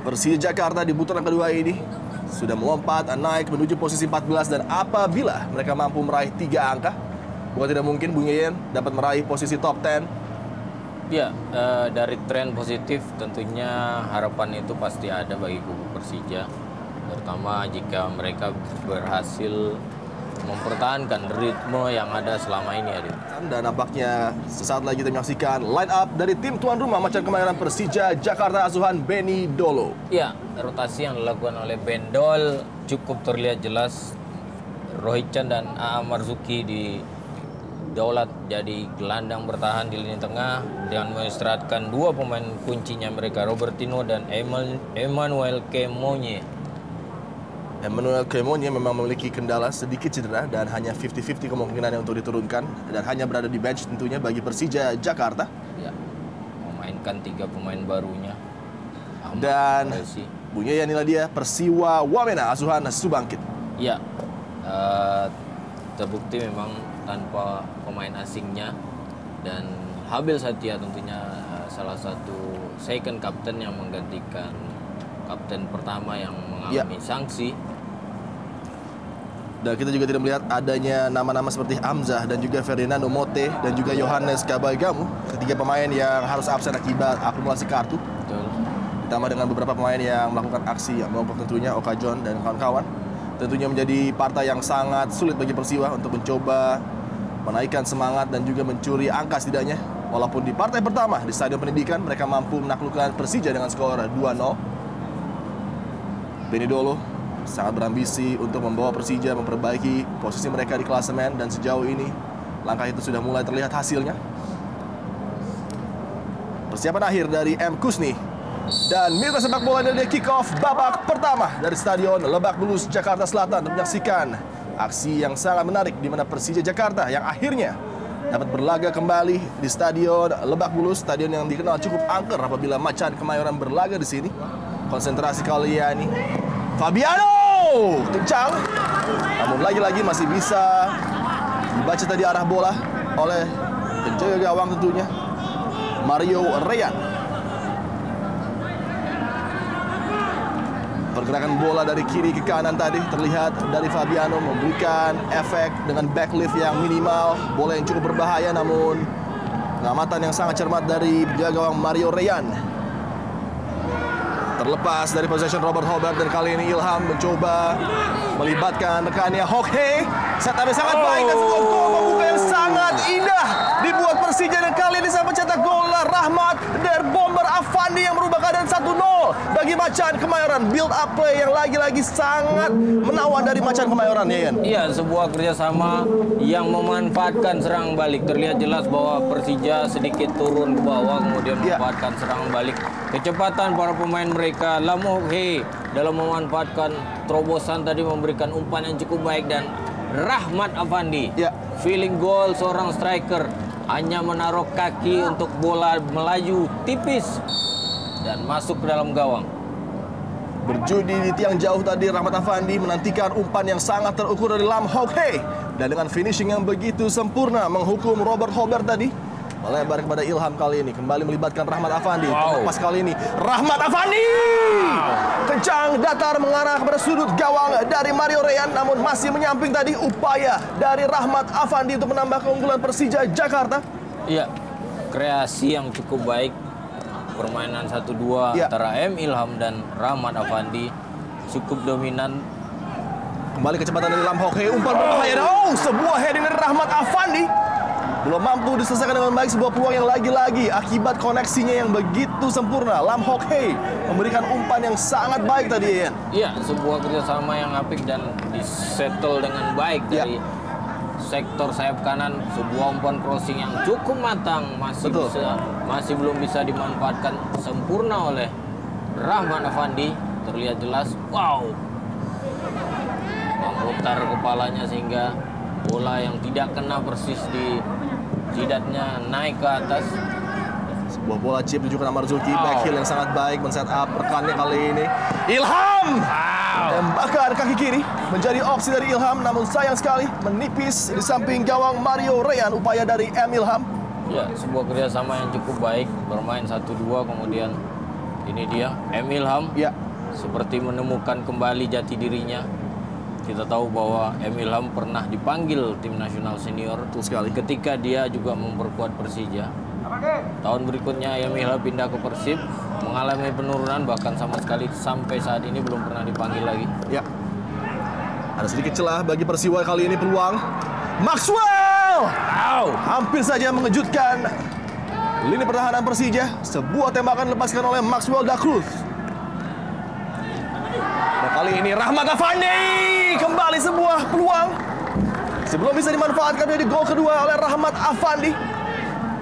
Persija Jakarta di putaran kedua ini sudah melompat naik menuju posisi 14 dan apabila mereka mampu meraih 3 angka, bukan tidak mungkin Bung Yeyen dapat meraih posisi top 10. Ya, dari tren positif tentunya harapan itu pasti ada bagi kubu Persija, terutama jika mereka berhasil mempertahankan ritme yang ada selama ini, Adit. Dan nampaknya sesaat lagi kita menyaksikan line up dari tim tuan rumah Macan Kemayoran Persija Jakarta asuhan Benny Dolo. Ya, rotasi yang dilakukan oleh Bendol cukup terlihat jelas. Rohit Chan dan A.A. Marzuki di daulat jadi gelandang bertahan di lini tengah dengan mengistirahatkan 2 pemain kuncinya mereka, Robertino dan Emmanuel Kemonye. Emmanuel Kemonye memang memiliki kendala sedikit cedera dan hanya 50-50 kemungkinannya untuk diturunkan dan hanya berada di bench tentunya bagi Persija Jakarta. Ya, memainkan 3 pemain barunya. Dan Bung Yeyen inilah dia Persiwa Wamena asuhan Subangkit. Ya, terbukti memang tanpa pemain asingnya dan Habil Satya tentunya salah satu second captain yang menggantikan kapten pertama yang mengalami sanksi. Dan kita juga tidak melihat adanya nama-nama seperti Hamzah dan juga Ferdinando Mote dan juga Yohanes Kabagamu, ketiga pemain yang harus absen akibat akumulasi kartu. Betul. Ditambah dengan beberapa pemain yang melakukan aksi yang mogok tentunya, Oka John dan kawan-kawan. Tentunya menjadi partai yang sangat sulit bagi Persiwa untuk mencoba menaikkan semangat dan juga mencuri angka setidaknya. Walaupun di partai pertama di Stadion Pendidikan mereka mampu menaklukkan Persija dengan skor 2-0. Benny Dolo sangat berambisi untuk membawa Persija memperbaiki posisi mereka di klasemen dan sejauh ini langkah itu sudah mulai terlihat hasilnya. Persiapan akhir dari M. Kusni dan mitra sepak bola dari kick off babak pertama dari Stadion Lebak Bulus Jakarta Selatan untuk menyaksikan aksi yang sangat menarik di mana Persija Jakarta yang akhirnya dapat berlaga kembali di Stadion Lebak Bulus, stadion yang dikenal cukup angker apabila Macan Kemayoran berlaga di sini. Konsentrasi kali ini Fabiano kencang, namun lagi-lagi masih bisa dibaca tadi arah bola oleh penjaga gawang tentunya Mario Reyan. Pergerakan bola dari kiri ke kanan tadi terlihat dari Fabiano memberikan efek dengan backlift yang minimal, bola yang cukup berbahaya namun pengamatan yang sangat cermat dari penjaga gawang Mario Reyan. Terlepas dari possession Robert Hobart dan kali ini Ilham mencoba melibatkan rekannya Hokhe. Setupnya sangat baik dan sebuah gol pembuka yang sangat indah dibuat Persija dan kali ini sampai cetak gol Rahmat Der Bomber Afandi yang merubah keadaan 1-0 bagi Macan Kemayoran. Build up play yang lagi-lagi sangat menawan dari Macan Kemayoran, ya Yen? Iya, sebuah kerjasama yang memanfaatkan serangan balik. Terlihat jelas bahwa Persija sedikit turun ke bawah kemudian memanfaatkan serangan balik. Kecepatan para pemain mereka, Lam Hok Hee dalam memanfaatkan terobosan tadi memberikan umpan yang cukup baik dan Rahmat Afandi feeling goal seorang striker hanya menaruh kaki untuk bola melaju tipis dan masuk ke dalam gawang. Berjudi di tiang jauh tadi Rahmat Afandi menantikan umpan yang sangat terukur dari Lam Hok Hee dan dengan finishing yang begitu sempurna menghukum Robert Hobart tadi. Melebar kepada Ilham kali ini, kembali melibatkan Rahmat Afandi. Pas kali ini Rahmat Afandi kencang datar mengarah kepada sudut gawang dari Mario Reyan, namun masih menyamping tadi upaya dari Rahmat Afandi untuk menambah keunggulan Persija Jakarta. Iya, kreasi yang cukup baik, permainan 1-2 antara M. Ilham dan Rahmat Afandi cukup dominan. Kembali kecepatan dari Lam Hok Hee, umpan berbahaya. Sebuah heading dari Rahmat Afandi belum mampu diselesaikan dengan baik, sebuah peluang yang lagi-lagi akibat koneksinya yang begitu sempurna. Lam Hok Hee memberikan umpan yang sangat baik tadi, Ian. Iya, sebuah kerjasama yang apik dan disettle dengan baik dari sektor sayap kanan. Sebuah umpan crossing yang cukup matang, masih belum bisa dimanfaatkan sempurna oleh Rahmat Afandi. Terlihat jelas, memutar kepalanya sehingga bola yang tidak kena persis di jidatnya naik ke atas. Sebuah bola chip ditujukan Marzuki, back heel yang sangat baik men-set up rekannya kali ini. Ilham tembakkan kaki kiri menjadi opsi dari Ilham, namun sayang sekali menipis di samping gawang Mario Reyan. Upaya dari M. Ilham. Ya, sebuah kerjasama yang cukup baik, bermain 1-2 kemudian Ini dia M. Ilham. Ya. Seperti menemukan kembali jati dirinya. Kita tahu bahwa M. Ilham pernah dipanggil tim nasional senior sekali ketika dia juga memperkuat Persija. Tahun berikutnya M. Ilham pindah ke Persib, mengalami penurunan, bahkan sama sekali sampai saat ini belum pernah dipanggil lagi. Ya. Ada sedikit celah bagi Persiwa kali ini, peluang. Maxwell! Hampir saja mengejutkan lini pertahanan Persija. Sebuah tembakan lepaskan oleh Maxwell da Cruz. Dan kali ini Rahmat Afandi kembali sebuah peluang. Sebelum bisa dimanfaatkan menjadi gol kedua oleh Rahmat Afandi.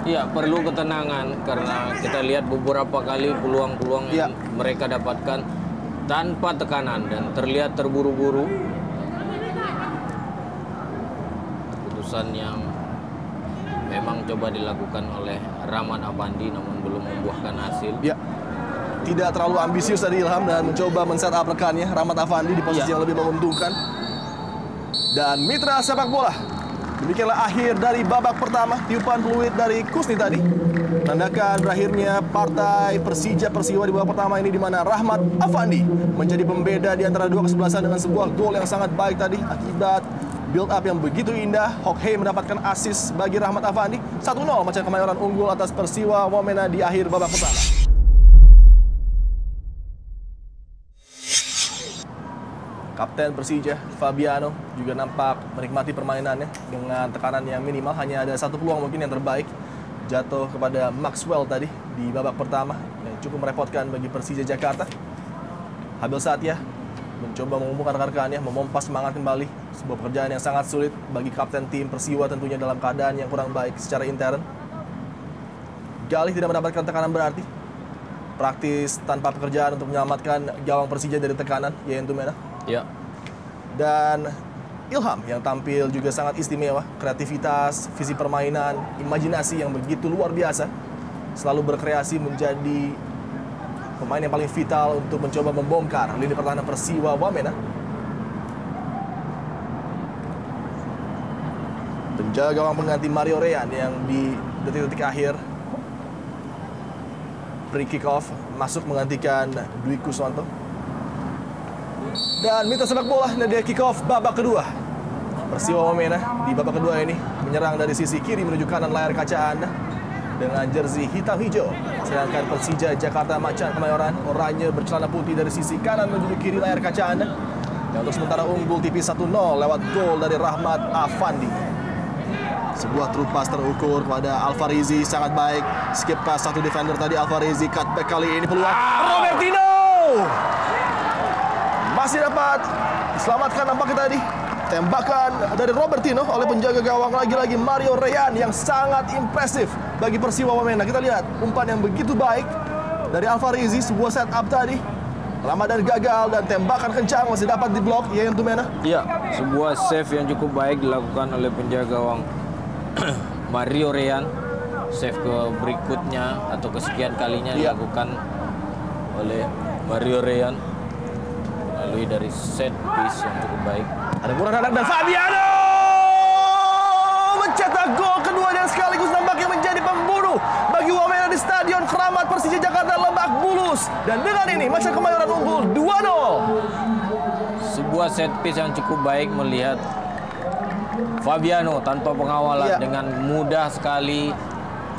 Iya, perlu ketenangan karena kita lihat beberapa kali peluang-peluang yang mereka dapatkan tanpa tekanan dan terlihat terburu-buru. Keputusan yang memang coba dilakukan oleh Rahmat Afandi namun belum membuahkan hasil. Ya. Tidak terlalu ambisius dari Ilham dan mencoba men-set up rekannya Rahmat Afandi di posisi yang lebih menguntungkan. Dan mitra sepak bola, demikianlah akhir dari babak pertama. Tiupan peluit dari Kusni tadi menandakan berakhirnya partai Persija Persiwa di babak pertama ini, di mana Rahmat Afandi menjadi pembeda di antara dua kesebelasan dengan sebuah gol yang sangat baik tadi akibat build up yang begitu indah. Hok Hei mendapatkan assist bagi Rahmat Afandi. 1-0 Macan Kemayoran unggul atas Persiwa Wamena di akhir babak pertama. Kapten Persija, Fabiano, juga nampak menikmati permainannya dengan tekanan yang minimal. Hanya ada satu peluang mungkin yang terbaik, jatuh kepada Maxwell tadi di babak pertama, yang cukup merepotkan bagi Persija Jakarta. Habil Satya mencoba mengumpulkan rekan-rekannya, memompas semangat kembali. Sebuah pekerjaan yang sangat sulit bagi kapten tim Persiwa tentunya dalam keadaan yang kurang baik secara intern. Galih tidak mendapatkan tekanan berarti. Praktis tanpa pekerjaan untuk menyelamatkan gawang Persija dari tekanan, Yayan Tumena. Ya. Dan Ilham yang tampil juga sangat istimewa. Kreativitas, visi permainan, imajinasi yang begitu luar biasa. Selalu berkreasi menjadi pemain yang paling vital untuk mencoba membongkar lini pertahanan Persiwa Wamena. Penjaga gawang pengganti Mario Reyan yang di detik-detik akhir free kick off masuk menggantikan Dwi Kuswanto. Dan mitra sepak bola, Nadia kick off babak kedua. Persiwa Wamena di babak kedua ini menyerang dari sisi kiri menuju kanan layar kaca Anda dengan jersey hitam hijau. Sedangkan Persija Jakarta Macan Kemayoran oranye bercelana putih dari sisi kanan menuju kiri layar kaca Anda. Yang untuk sementara unggul tipis 1-0 lewat gol dari Rahmat Afandi. Sebuah true pass terukur kepada Alfarizi, sangat baik. Skip pass satu defender tadi, Alfarizi cutback kali ini peluang. Robertino! Masih dapat diselamatkan nampaknya tadi. Tembakan dari Robertino oleh penjaga gawang lagi-lagi Mario Reyan yang sangat impresif bagi Persiwa Wamena. Kita lihat umpan yang begitu baik dari Alfarizi, sebuah setup tadi. Ramadan gagal dan tembakan kencang masih dapat diblok Yayan Tumena. Iya, sebuah save yang cukup baik dilakukan oleh penjaga gawang Mario Reyan. Save ke berikutnya atau kesekian kalinya dilakukan oleh Mario Reyan melalui dari set piece yang cukup baik. Ada kurang anak dan Fabiano mencetak gol kedua dan sekaligus nampaknya menjadi pembunuh bagi Wamena di Stadion Keramat Persija Jakarta Lebak Bulus. Dan dengan ini Macan Kemayoran unggul 2-0. Sebuah set piece yang cukup baik, melihat Fabiano tanpa pengawalan dengan mudah sekali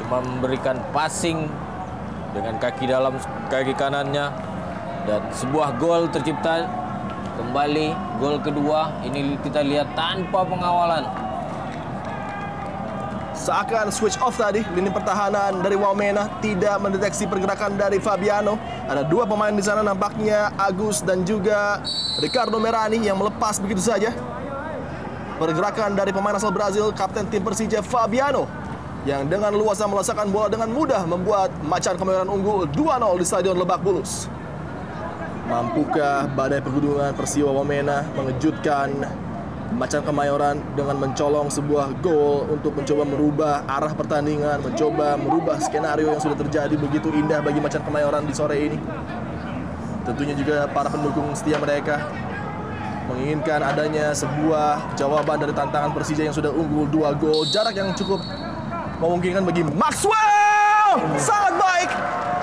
cuma memberikan passing dengan kaki dalam kaki kanannya. Dan sebuah gol tercipta kembali, gol kedua. Ini kita lihat tanpa pengawalan. Seakan switch off tadi, lini pertahanan dari Wamena tidak mendeteksi pergerakan dari Fabiano. Ada dua pemain di sana nampaknya, Agus dan juga Ricardo Merani yang melepas begitu saja. Pergerakan dari pemain asal Brazil, kapten tim Persija Fabiano, yang dengan luasa melesakan bola dengan mudah membuat Macan Kemayoran unggul 2-0 di Stadion Lebak Bulus. Mampukah badai pergunungan Persiwa Wamena mengejutkan Macan Kemayoran dengan mencolong sebuah gol untuk mencoba merubah arah pertandingan, mencoba merubah skenario yang sudah terjadi begitu indah bagi Macan Kemayoran di sore ini? Tentunya juga para pendukung setia mereka menginginkan adanya sebuah jawaban dari tantangan Persija yang sudah unggul 2 gol. Jarak yang cukup memungkinkan bagi Maxwell. Sangat baik.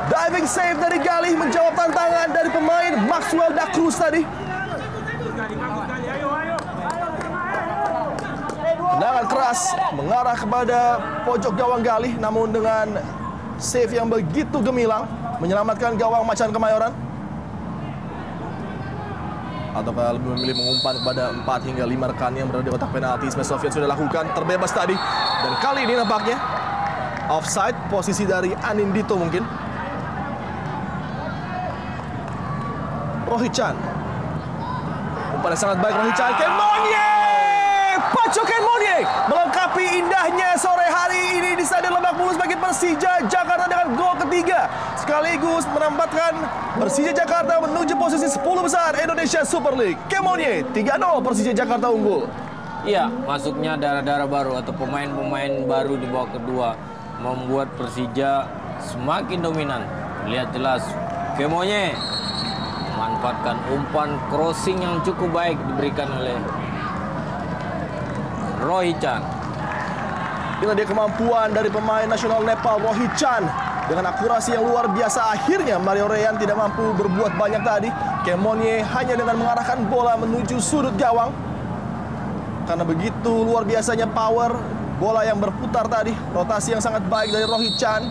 Diving save dari Galih menjawab tantangan dari pemain Maxwell Da Cruz tadi. Tendangan keras mengarah kepada pojok gawang Galih, namun dengan save yang begitu gemilang menyelamatkan gawang Macan Kemayoran. Ataukah lebih memilih mengumpan kepada 4 hingga 5 rekan yang berada di kotak penalti. Ismail Sofyan sudah lakukan, terbebas tadi. Dan kali ini nampaknya offside, posisi dari Anindito mungkin. Rohichan. Umpan yang sangat baik Rohichan. Ken Monye! Pacho Ken Monye melengkapi indahnya sore hari ini di Stadion Lebak Bulus bagi Persija Jakarta dengan gol ketiga. Sekaligus menempatkan Persija Jakarta menuju posisi 10 besar Indonesia Super League. Ken Monye 3-0 Persija Jakarta unggul. Iya, masuknya darah-darah baru atau pemain-pemain baru di babak kedua membuat Persija semakin dominan. Lihat jelas Ken Monye memanfaatkan umpan crossing yang cukup baik diberikan oleh Rohichan. Inilah dia kemampuan dari pemain nasional Nepal Rohichan. Dengan akurasi yang luar biasa, akhirnya Mario Ryan tidak mampu berbuat banyak tadi. Ken Monye hanya dengan mengarahkan bola menuju sudut gawang. Karena begitu luar biasanya power bola yang berputar tadi. Rotasi yang sangat baik dari Rohichan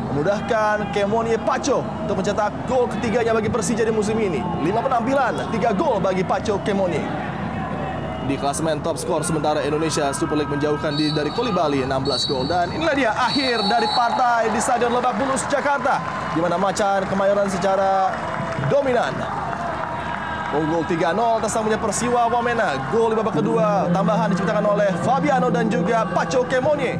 memudahkan Ken Monye Pacho untuk mencetak gol ketiganya bagi Persija di musim ini. 5 penampilan, 3 gol bagi Pacho Ken Monye. Di klasemen top skor sementara Indonesia Super League menjauhkan diri dari Kolibali 16 gol. Dan inilah dia akhir dari partai di Stadion Lebak Bulus Jakarta, di mana Macan Kemayoran secara dominan unggul 3-0 atas tamunya Persiwa Wamena. Gol di babak kedua tambahan diciptakan oleh Fabiano dan juga Pacho Ken Monye.